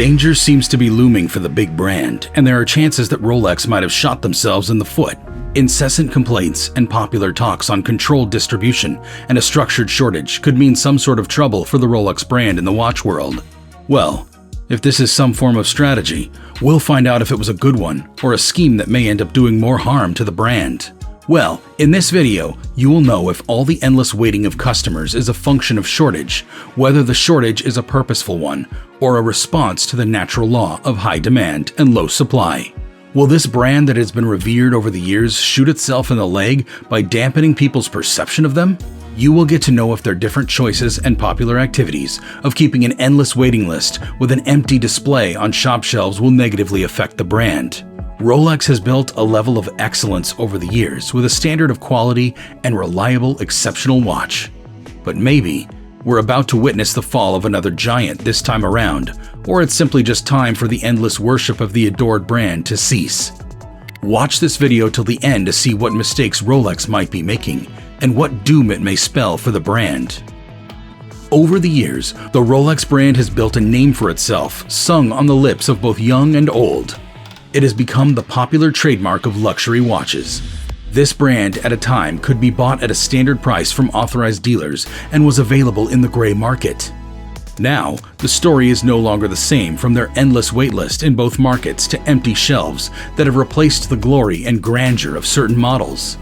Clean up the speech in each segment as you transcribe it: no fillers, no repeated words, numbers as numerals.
Danger seems to be looming for the big brand, and there are chances that Rolex might have shot themselves in the foot. Incessant complaints and popular talks on controlled distribution and a structured shortage could mean some sort of trouble for the Rolex brand in the watch world. Well, if this is some form of strategy, we'll find out if it was a good one or a scheme that may end up doing more harm to the brand. Well, in this video, you will know if all the endless waiting of customers is a function of shortage, whether the shortage is a purposeful one, or a response to the natural law of high demand and low supply. Will this brand that has been revered over the years shoot itself in the leg by dampening people's perception of them? You will get to know if their different choices and popular activities of keeping an endless waiting list with an empty display on shop shelves will negatively affect the brand. Rolex has built a level of excellence over the years with a standard of quality and reliable, exceptional watch. But maybe we're about to witness the fall of another giant this time around, or it's simply just time for the endless worship of the adored brand to cease. Watch this video till the end to see what mistakes Rolex might be making and what doom it may spell for the brand. Over the years, the Rolex brand has built a name for itself, sung on the lips of both young and old. It has become the popular trademark of luxury watches. This brand at a time could be bought at a standard price from authorized dealers and was available in the gray market. Now, the story is no longer the same, from their endless waitlist in both markets to empty shelves that have replaced the glory and grandeur of certain models.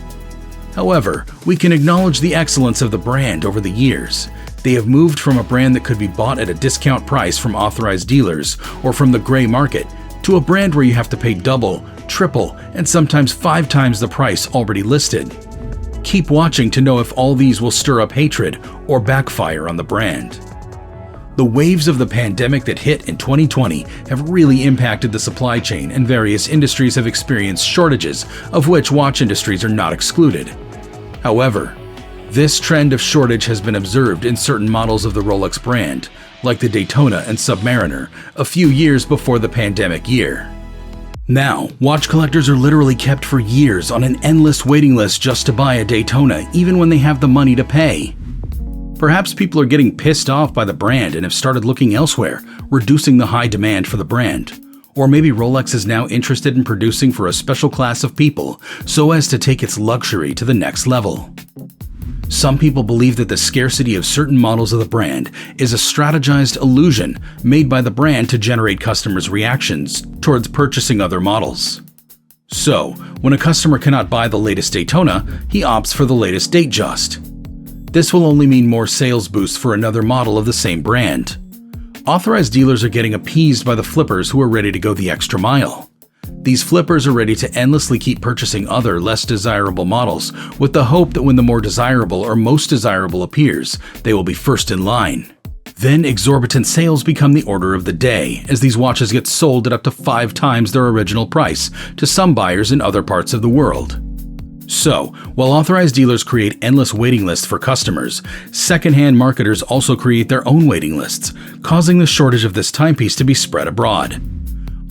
However, we can acknowledge the excellence of the brand over the years. They have moved from a brand that could be bought at a discount price from authorized dealers or from the gray market to a brand where you have to pay double, triple, and sometimes 5 times the price already listed. Keep watching to know if all these will stir up hatred or backfire on the brand. The waves of the pandemic that hit in 2020 have really impacted the supply chain, and various industries have experienced shortages, of which watch industries are not excluded. However, this trend of shortage has been observed in certain models of the Rolex brand, like the Daytona and Submariner, a few years before the pandemic year. Now, watch collectors are literally kept for years on an endless waiting list just to buy a Daytona, even when they have the money to pay. Perhaps people are getting pissed off by the brand and have started looking elsewhere, reducing the high demand for the brand. Or maybe Rolex is now interested in producing for a special class of people so as to take its luxury to the next level. Some people believe that the scarcity of certain models of the brand is a strategized illusion made by the brand to generate customers' reactions towards purchasing other models. So, when a customer cannot buy the latest Daytona, he opts for the latest Datejust. This will only mean more sales boosts for another model of the same brand. Authorized dealers are getting appeased by the flippers who are ready to go the extra mile. These flippers are ready to endlessly keep purchasing other, less desirable models with the hope that when the more desirable or most desirable appears, they will be first in line. Then exorbitant sales become the order of the day, as these watches get sold at up to 5 times their original price to some buyers in other parts of the world. So, while authorized dealers create endless waiting lists for customers, secondhand marketers also create their own waiting lists, causing the shortage of this timepiece to be spread abroad.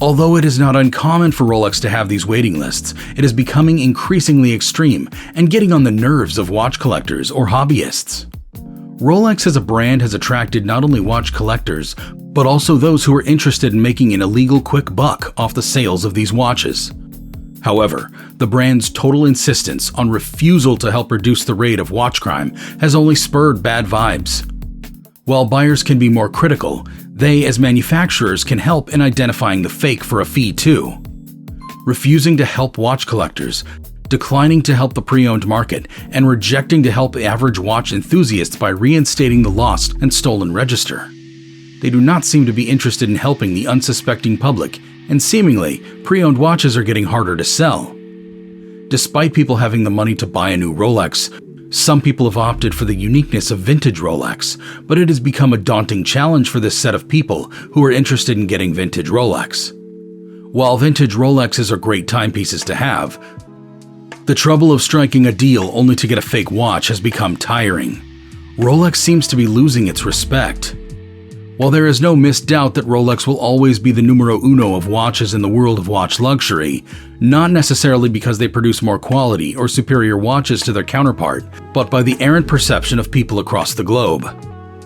Although it is not uncommon for Rolex to have these waiting lists, it is becoming increasingly extreme and getting on the nerves of watch collectors or hobbyists. Rolex as a brand has attracted not only watch collectors, but also those who are interested in making an illegal quick buck off the sales of these watches. However, the brand's total insistence on refusal to help reduce the rate of watch crime has only spurred bad vibes. While buyers can be more critical, they, as manufacturers, can help in identifying the fake for a fee too. Refusing to help watch collectors, declining to help the pre-owned market, and rejecting to help average watch enthusiasts by reinstating the lost and stolen register. They do not seem to be interested in helping the unsuspecting public, and seemingly, pre-owned watches are getting harder to sell. Despite people having the money to buy a new Rolex, some people have opted for the uniqueness of vintage Rolex, but it has become a daunting challenge for this set of people who are interested in getting vintage Rolex. While vintage Rolexes are great timepieces to have, the trouble of striking a deal only to get a fake watch has become tiring. Rolex seems to be losing its respect. While there is no misdoubt that Rolex will always be the numero uno of watches in the world of watch luxury, not necessarily because they produce more quality or superior watches to their counterpart, but by the errant perception of people across the globe.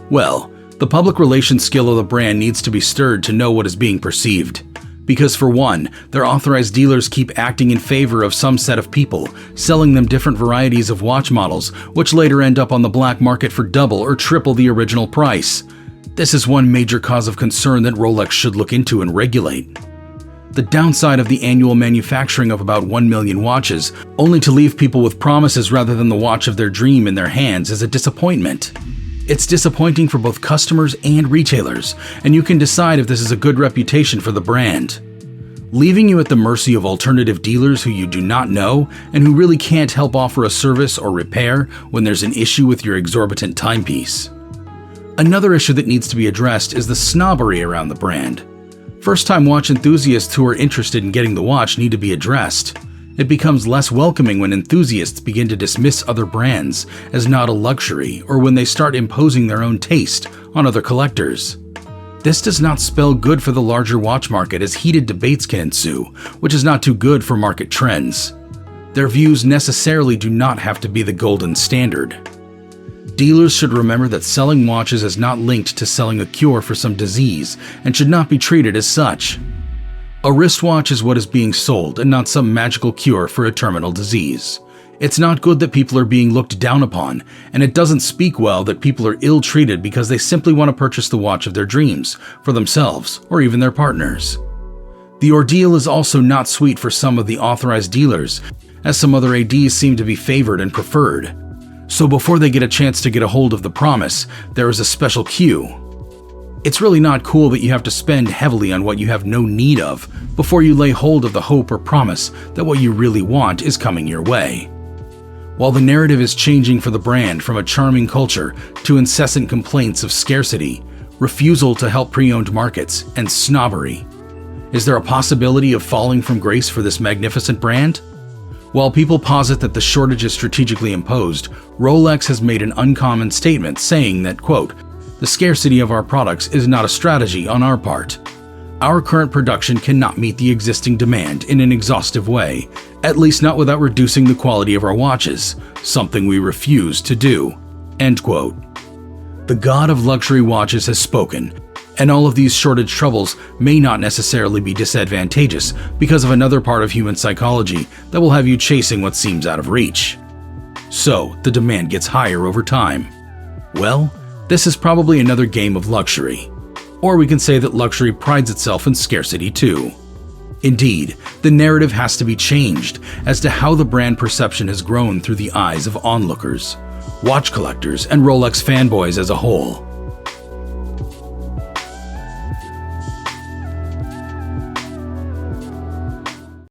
Well, The public relations skill of the brand needs to be stirred to know what is being perceived. Because for one, their authorized dealers keep acting in favor of some set of people, selling them different varieties of watch models, which later end up on the black market for double or triple the original price. This is one major cause of concern that Rolex should look into and regulate. The downside of the annual manufacturing of about 1 million watches, only to leave people with promises rather than the watch of their dream in their hands, is a disappointment. It's disappointing for both customers and retailers, and you can decide if this is a good reputation for the brand. Leaving you at the mercy of alternative dealers who you do not know and who really can't help offer a service or repair when there's an issue with your exorbitant timepiece. Another issue that needs to be addressed is the snobbery around the brand. First-time watch enthusiasts who are interested in getting the watch need to be addressed. It becomes less welcoming when enthusiasts begin to dismiss other brands as not a luxury or when they start imposing their own taste on other collectors. This does not spell good for the larger watch market, as heated debates can ensue, which is not too good for market trends. Their views necessarily do not have to be the golden standard. Dealers should remember that selling watches is not linked to selling a cure for some disease and should not be treated as such. A wristwatch is what is being sold and not some magical cure for a terminal disease. It's not good that people are being looked down upon, and it doesn't speak well that people are ill-treated because they simply want to purchase the watch of their dreams for themselves or even their partners. The ordeal is also not sweet for some of the authorized dealers, as some other ADs seem to be favored and preferred. So before they get a chance to get a hold of the promise, there is a special queue. It's really not cool that you have to spend heavily on what you have no need of before you lay hold of the hope or promise that what you really want is coming your way. While the narrative is changing for the brand from a charming culture to incessant complaints of scarcity, refusal to help pre-owned markets, and snobbery, is there a possibility of falling from grace for this magnificent brand? While people posit that the shortage is strategically imposed, Rolex has made an uncommon statement saying that, quote, "The scarcity of our products is not a strategy on our part. Our current production cannot meet the existing demand in an exhaustive way, at least not without reducing the quality of our watches, something we refuse to do." End quote. The god of luxury watches has spoken, and all of these shortage troubles may not necessarily be disadvantageous because of another part of human psychology that will have you chasing what seems out of reach. So, the demand gets higher over time. Well, this is probably another game of luxury. Or we can say that luxury prides itself in scarcity too. Indeed, the narrative has to be changed as to how the brand perception has grown through the eyes of onlookers, watch collectors, and Rolex fanboys as a whole.